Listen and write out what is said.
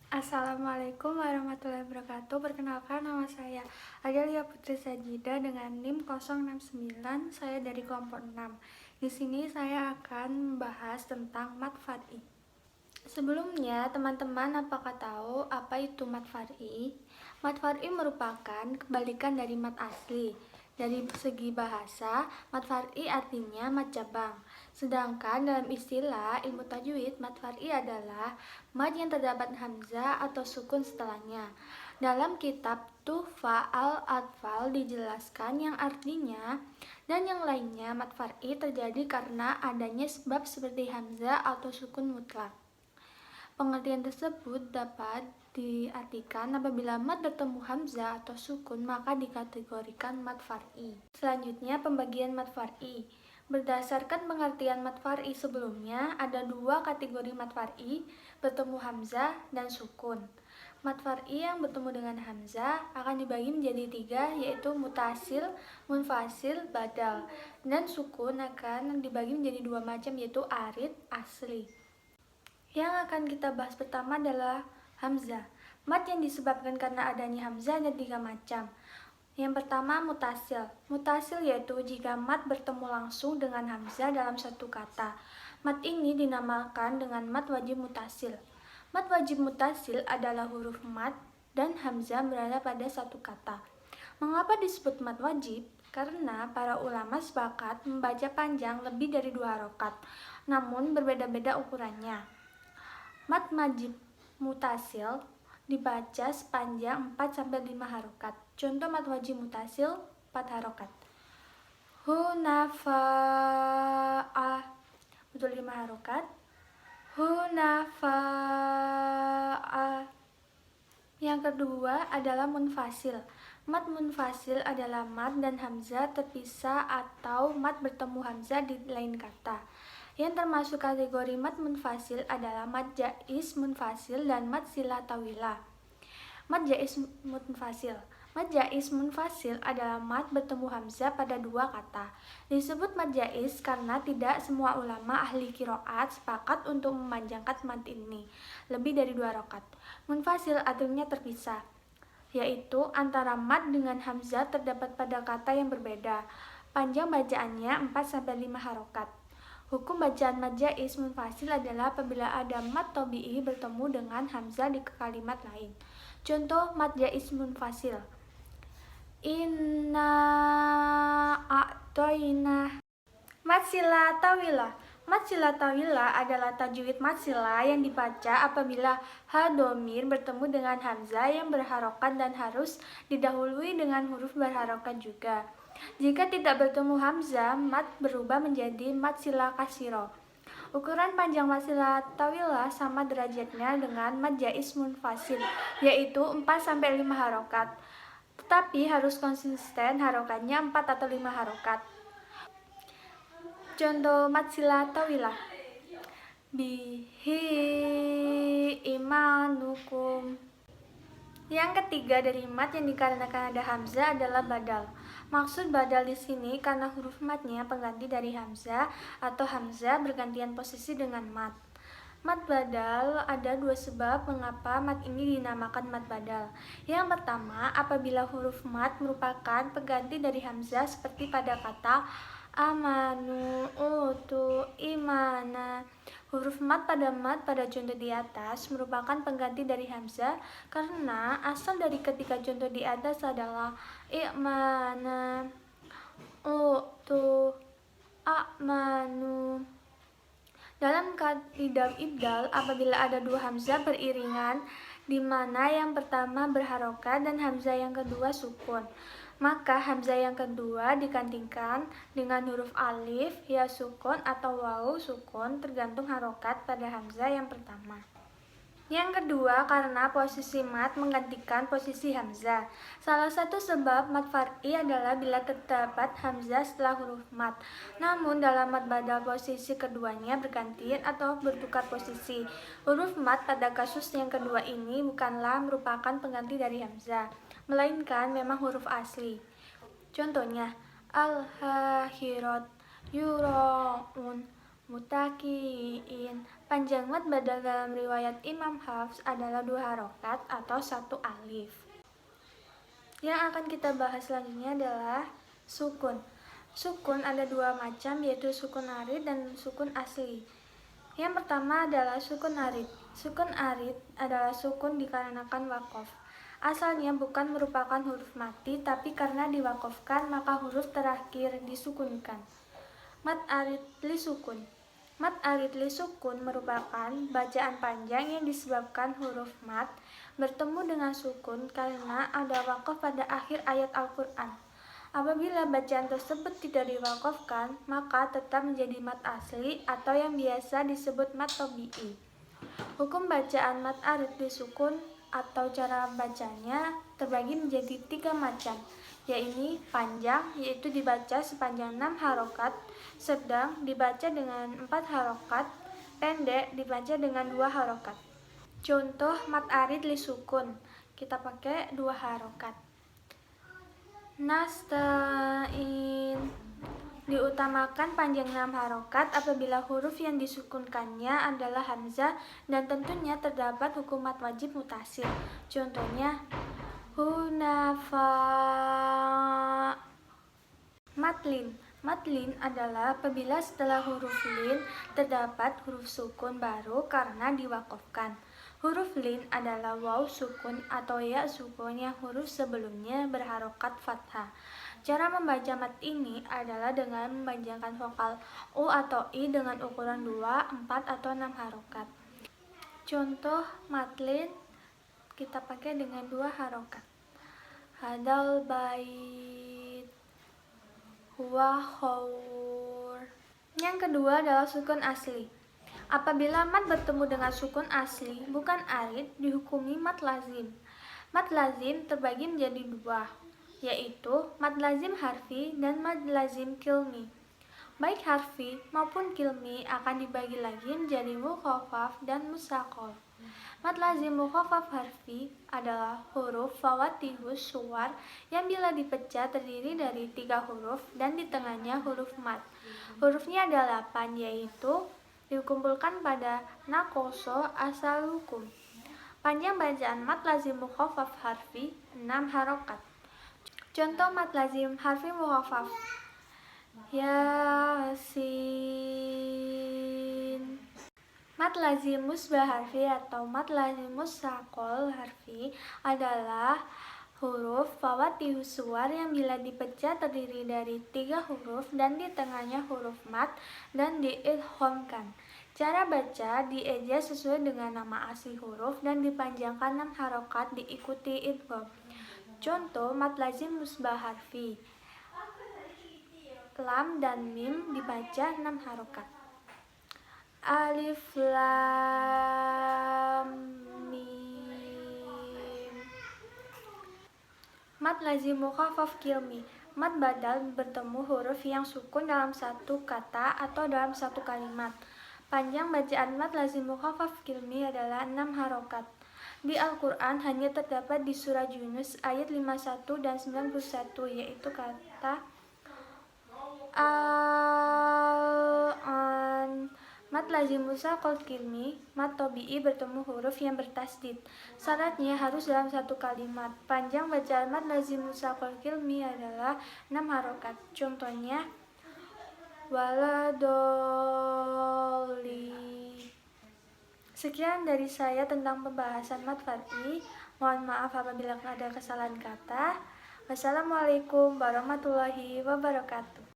Assalamualaikum warahmatullahi wabarakatuh. Perkenalkan, nama saya Adelia Putri Sajida dengan NIM 069. Saya dari kelompok 6. Di sini saya akan membahas tentang mat far'i. Sebelumnya, teman-teman apakah tahu apa itu mat far'i? Mat far'i merupakan kebalikan dari mat asli. Dari segi bahasa, mat far'i artinya mat cabang. Sedangkan dalam istilah ilmu tajwid, mat far'i adalah mat yang terdapat hamzah atau sukun setelahnya. Dalam kitab Tuhfa al-Atfal dijelaskan yang artinya dan yang lainnya mat far'i terjadi karena adanya sebab seperti hamzah atau sukun mutlak. Pengertian tersebut dapat diartikan apabila mat bertemu hamzah atau sukun maka dikategorikan mat far'i. Selanjutnya pembagian mat far'i. Berdasarkan pengertian mat far'i sebelumnya, ada dua kategori mat far'i, bertemu hamzah dan sukun. Mat far'i yang bertemu dengan hamzah akan dibagi menjadi tiga, yaitu mutasil, munfasil, badal. Dan sukun akan dibagi menjadi dua macam, yaitu arid, asli. Yang akan kita bahas pertama adalah hamzah. Mat yang disebabkan karena adanya hamzah ada tiga macam. Yang pertama mutasil. Mutasil yaitu jika mat bertemu langsung dengan hamzah dalam satu kata. Mat ini dinamakan dengan mat wajib mutasil. Mat wajib mutasil adalah huruf mat dan hamzah berada pada satu kata. Mengapa disebut mat wajib? Karena para ulama sepakat membaca panjang lebih dari 2 harokat, namun berbeda-beda ukurannya. Mat wajib mutasil dibaca sepanjang 4-5 harokat. Contoh mat wajib mutasil 4 harokat. Hunafa'a betul 5 harokat. Hunafa'a. Yang kedua adalah munfasil. Mat munfasil adalah mat dan hamzah terpisah atau mat bertemu hamzah di lain kata. Yang termasuk kategori mat munfasil adalah mat jaiz munfasil dan mat sila tawilah. Mat jaiz munfasil. Mat jaiz munfasil adalah mat bertemu hamzah pada dua kata. Disebut mat jaiz karena tidak semua ulama ahli qiraat sepakat untuk memanjangkan mat ini lebih dari 2 harokat. Munfasil artinya terpisah, yaitu antara mat dengan hamzah terdapat pada kata yang berbeda. Panjang bacaannya 4-5 harokat. Hukum bacaan mat jaiz munfasil adalah apabila ada mat tabi'i bertemu dengan hamzah di kalimat lain. Contoh mat jaiz munfasil. Inna a'toina. Mat sila tawilah. Mat sila tawilah adalah tajwid mat sila yang dibaca apabila ha domir bertemu dengan hamzah yang berharokat dan harus didahului dengan huruf berharokat juga. Jika tidak bertemu hamzah, mat berubah menjadi mat sila kasiro. Ukuran panjang mat sila tawilah sama derajatnya dengan mat jaiz munfasil, yaitu 4-5 harokat. Tetapi harus konsisten harokatnya 4 atau 5 harokat. Contoh mat sila tawilah. Bihi imanukum. Yang ketiga dari mat yang dikarenakan ada hamzah adalah badal. Maksud badal di sini karena huruf matnya pengganti dari hamzah atau hamzah bergantian posisi dengan mat. Mat badal ada dua sebab mengapa mat ini dinamakan mat badal. Yang pertama, apabila huruf mat merupakan pengganti dari hamzah seperti pada kata amanu, utu, imana. Huruf mat pada contoh di atas merupakan pengganti dari hamzah karena asal dari ketiga contoh di atas adalah i'mana, utu, a'manu. Dalam kaidah ibdal, apabila ada dua hamzah beriringan, di mana yang pertama berharokat dan hamzah yang kedua sukun, maka hamzah yang kedua digantikan dengan huruf alif, ya sukun atau wawu sukun tergantung harokat pada hamzah yang pertama. Yang kedua, karena posisi mat menggantikan posisi hamzah. Salah satu sebab mat far'i adalah bila terdapat hamzah setelah huruf mat. Namun dalam mat badal posisi keduanya bergantian atau bertukar posisi. Huruf mat pada kasus yang kedua ini bukanlah merupakan pengganti dari hamzah, melainkan memang huruf asli. Contohnya, al-hahirat, yura'un, Mutakiin. Panjang mad badal dalam riwayat Imam Hafs adalah 2 harokat atau 1 alif. Yang akan kita bahas selanjutnya adalah sukun. Sukun ada 2 macam, yaitu sukun arid dan sukun asli. Yang pertama adalah sukun arid. Sukun arid adalah sukun dikarenakan wakof. Asalnya bukan merupakan huruf mati, tapi karena diwakofkan maka huruf terakhir disukunkan. Mad arid li sukun. Mad arid li sukun merupakan bacaan panjang yang disebabkan huruf mad bertemu dengan sukun karena ada wakof pada akhir ayat Al-Quran. Apabila bacaan tersebut tidak diwakofkan, maka tetap menjadi mad asli atau yang biasa disebut mad tabi'i. Hukum bacaan mad arid li sukun atau cara bacanya terbagi menjadi 3 macam, yaitu panjang, yaitu dibaca sepanjang 6 harokat, sedang dibaca dengan 4 harokat, pendek dibaca dengan 2 harokat. Contoh mad arid li sukun, kita pakai 2 harokat. Nasta'in, diutamakan panjang 6 harokat apabila huruf yang disukunkannya adalah hamzah dan tentunya terdapat hukum mad wajib mutasil. Contohnya hunafa. Madlin. Madlin adalah apabila setelah huruf lin terdapat huruf sukun baru karena diwakofkan. Huruf lin adalah waw sukun atau ya sukun yang huruf sebelumnya berharokat fathah. Cara membaca mad ini adalah dengan memanjangkan vokal u atau i dengan ukuran 2, 4, atau 6 harokat. Contoh madlin kita pakai dengan 2 harokat. Hadal bait, huwa khawur. Yang kedua adalah sukun asli. Apabila mad bertemu dengan sukun asli bukan arid, dihukumi mad lazim. Mad lazim terbagi menjadi 2, yaitu mad lazim harfi dan mad lazim kilmi. Baik harfi maupun kilmi akan dibagi lagi menjadi mukhaffaf dan musaqal. Mad lazim mukhaffaf harfi adalah huruf fawatihus suwar yang bila dipecah terdiri dari 3 huruf dan di tengahnya huruf mad. Hurufnya ada 8, yaitu dikumpulkan pada nakoso asal hukum. Panjang bacaan mad lazim mukhaffaf harfi 6 harokat. Contoh mad lazim harfi mukhaffaf Yasin. Mad lazim musbah harfi atau mad lazim musaqal harfi adalah huruf fawatihus suwar yang bila dipecah terdiri dari 3 huruf dan di tengahnya huruf mad dan diidghamkan. Cara baca dieja sesuai dengan nama asli huruf dan dipanjangkan 6 harokat diikuti idgham. Contoh mad lazim musbah harfi. Lam dan mim dibaca 6 harokat. Alif lam mim. Mad lazim mukhaffaf kilmi. Mad badal bertemu huruf yang sukun dalam satu kata atau dalam satu kalimat. Panjang bacaan mad lazim mukhaffaf kilmi adalah 6 harokat. Di Al-Quran hanya terdapat di surah Yunus ayat 51 dan 91, yaitu kata al-an. Mad lazim musaqal kilmi, mad tabi'i bertemu huruf yang bertasdid. Syaratnya harus dalam satu kalimat. Panjang bacaan mad lazim musaqal kilmi adalah 6 harokat. Contohnya waladoli. Sekian dari saya tentang pembahasan mad fathi. Mohon maaf apabila ada kesalahan kata. Wassalamualaikum warahmatullahi wabarakatuh.